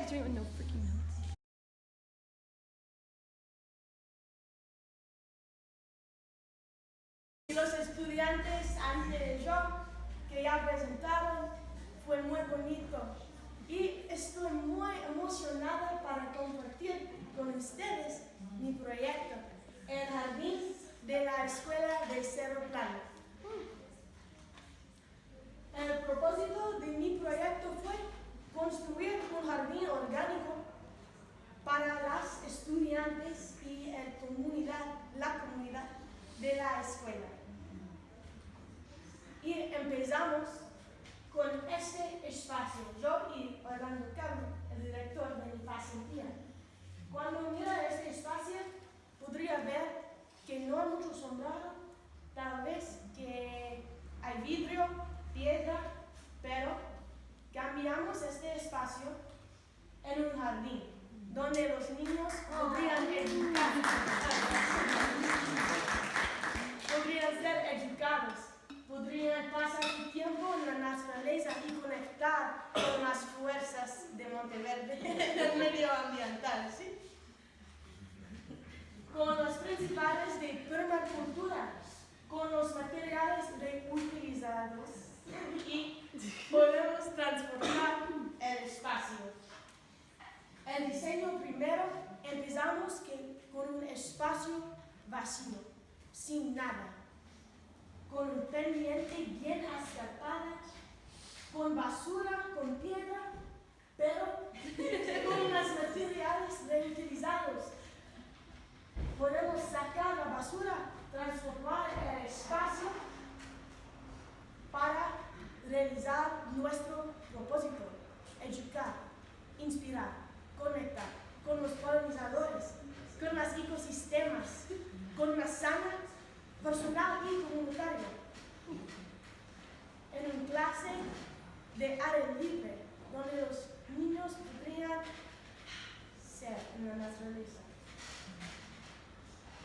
doing with no freaking notes. Los estudiantes antes de yo que ya presentaron fue muy bonito y estoy muy emocionada para compartir con ustedes mi proyecto, el jardín de la escuela de Cerro Plano. El propósito de mi proyecto fue construir un jardín orgánico para las estudiantes y la comunidad de la escuela. Y empezamos con este espacio, yo y Orlando Carmen, el director de mi pasantía. Cuando mira este espacio, podría ver que no hay mucho sombrado, tal vez que hay vidrio, piedra, pero cambiamos este espacio en un jardín, donde los niños podrían ser educados, podrían pasar su tiempo en la naturaleza y conectar con las fuerzas de Monteverde del medio ambiental, ¿sí? Con los principales de permacultura, con los materiales reutilizados y podemos transformar el espacio. El diseño primero empezamos con un espacio vacío, sin nada, con un pendiente bien escarpada, con basura, con piedra, pero con los materiales reutilizados. Podemos sacar la basura, transformar el espacio para realizar nuestro propósito, educar, inspirar, conectar con los polinizadores, con los ecosistemas, con una sana personal y comunitaria. En una clase de aire libre, donde los niños podrían ser en la naturaleza.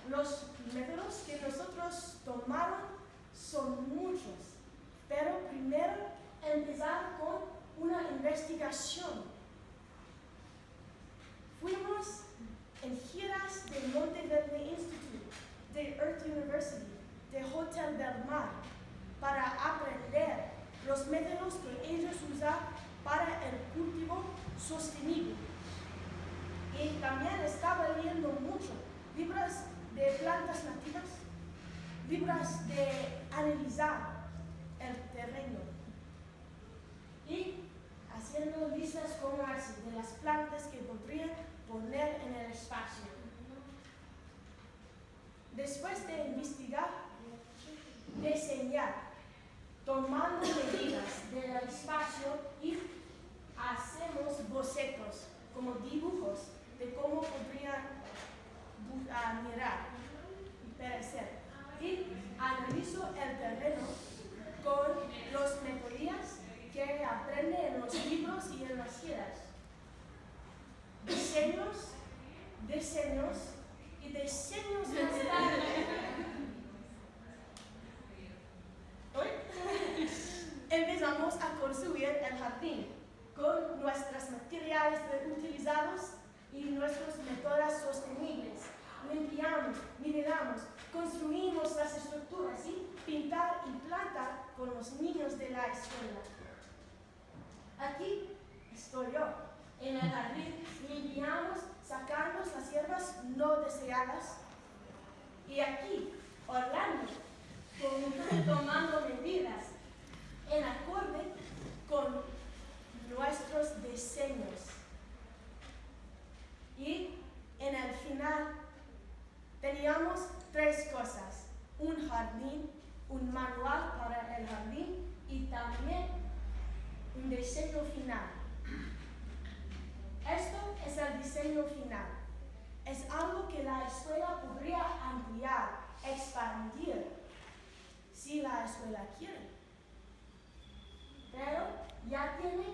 Los métodos que nosotros tomaron son muchos, pero primero empezar con una investigación. Fuimos en giras de Monteverde Institute, de Earth University, de Hotel del Mar, para aprender los métodos que ellos usan para el cultivo sostenible. Y también estaba leyendo mucho libros de plantas nativas, libros de analizar el terreno y haciendo listas como así de las plantas que podrían poner en el espacio. Después de investigar, diseñar, tomando medidas del espacio y hacemos bocetos como dibujos de cómo podrían mirar y parecer. Y analizo el terreno con las metodologías que aprende en los libros y en las giras. Diseños y diseños más tarde. Hoy empezamos a construir el jardín con nuestros materiales reutilizados y nuestros métodos sostenibles. Limpiamos, mineramos, construimos las estructuras y pintar y plantar con los niños de la escuela. Aquí estoy yo, en el jardín, limpiamos, sacamos las hierbas no deseadas. Y aquí, Orlando, tomando medidas en acorde con nuestros diseños. Y en el final teníamos 3 cosas: un jardín, un manual para el jardín y también un diseño final. Esto es el diseño final. Es algo que la escuela podría ampliar, expandir, si la escuela quiere. Pero ya tiene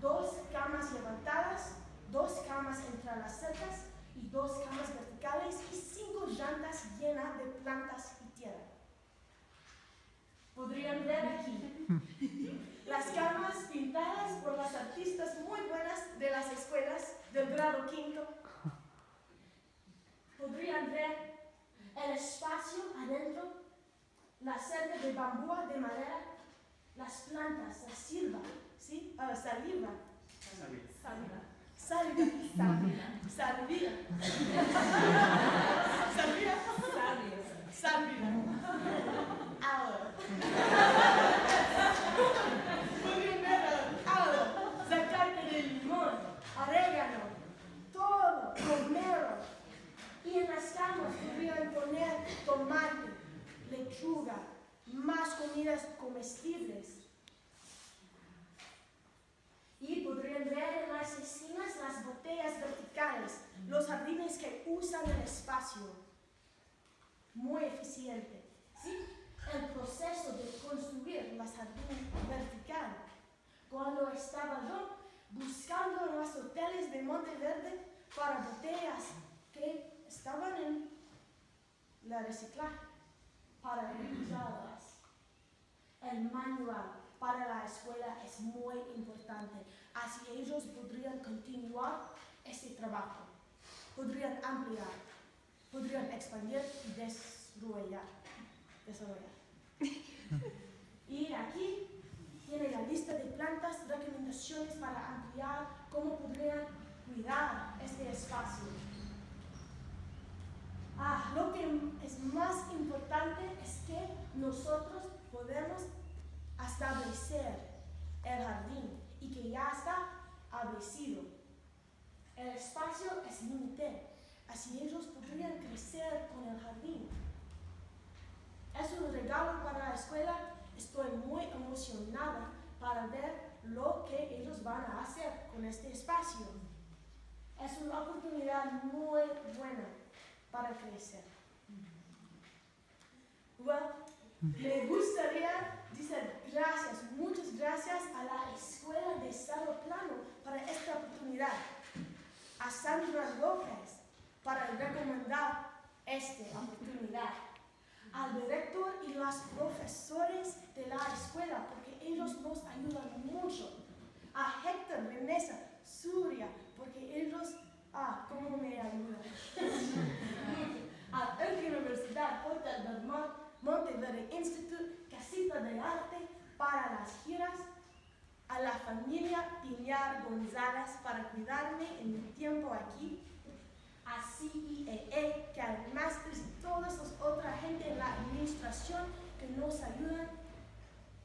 2 camas levantadas, 2 camas entrelazadas y 2 camas verticales y 5 llantas llenas de plantas y tierra. Podrían ver aquí las camas pintadas por las artistas muy buenas de las escuelas grado quinto, podrían ver el espacio adentro, la cerca de bambú de madera, las plantas, la saliva, ¿sí? Saliva. Ahora. Podrían ver zacate de limón, orégano, todo, romero. Y en las camas podrían poner tomate, lechuga, más comidas comestibles. Y podrían ver en las esquinas las botellas verticales, los jardines que usan el espacio. Muy eficiente. ¿Sí? El proceso de construir las jardines verticales. Cuando estaba yo buscando en los hoteles de Monteverde para botellas que estaban en la reciclaje, para reusarlas. El manual para la escuela es muy importante, así ellos podrían continuar este trabajo, podrían ampliar, podrían expandir y desarrollar. Y aquí tiene la lista de plantas, recomendaciones para ampliar, cómo podrían cuidar este espacio. Lo que es más importante es que nosotros podemos establecer el jardín y que ya está establecido. El espacio es límite, así ellos podrían crecer con el jardín. Es un regalo para la escuela. Estoy muy emocionada para ver lo que ellos van a hacer con este espacio. Es una oportunidad muy buena para crecer. Me gustaría decir gracias, muchas gracias a la Escuela de Estado Plano para esta oportunidad, a Sandra López para recomendar esta oportunidad, al director y los profesores de la escuela, porque ellos nos ayudan mucho, a Héctor, Vanessa, Surya, porque ellos, ¿cómo me ayudan? A la Universidad Hotel del Monteverde Institute, Casita de Arte para las giras, a la familia Piñar González para cuidarme en mi tiempo aquí, a CIEE, que además y toda esa otra gente en la administración que nos ayudan,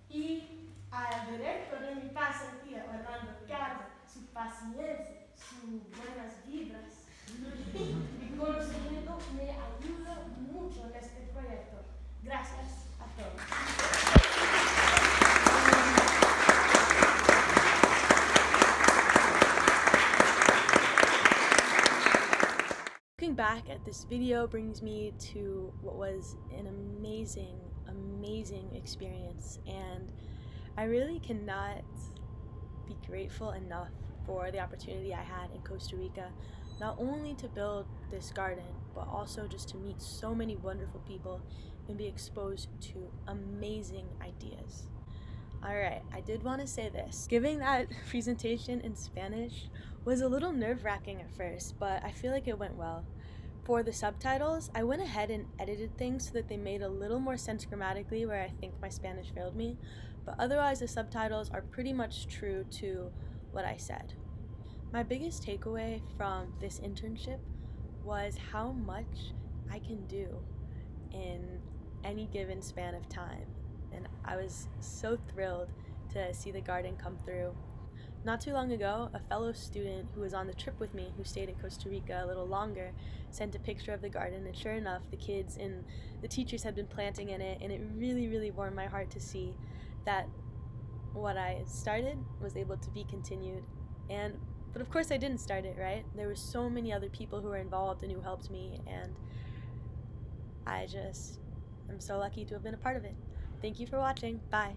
y al director de mi pasantía, Orlando Carlos, su paciencia, sus buenas vibras. Mi conocimiento me ayuda mucho en este proyecto. Gracias a todos. Looking back at this video brings me to what was an amazing experience, and I really cannot be grateful enough for the opportunity I had in Costa Rica, not only to build this garden, but also just to meet so many wonderful people and be exposed to amazing ideas. Alright, I did want to say this. Giving that presentation in Spanish was a little nerve-wracking at first, but I feel like it went well. For the subtitles, I went ahead and edited things so that they made a little more sense grammatically where I think my Spanish failed me, but otherwise the subtitles are pretty much true to what I said. My biggest takeaway from this internship was how much I can do in any given span of time, and I was so thrilled to see the garden come through. Not too long ago, a fellow student who was on the trip with me, who stayed in Costa Rica a little longer, sent a picture of the garden, and sure enough, the kids and the teachers had been planting in it, and it really warmed my heart to see that what I started was able to be continued. But of course I didn't start it, right? There were so many other people who were involved and who helped me, and I'm so lucky to have been a part of it. Thank you for watching. Bye.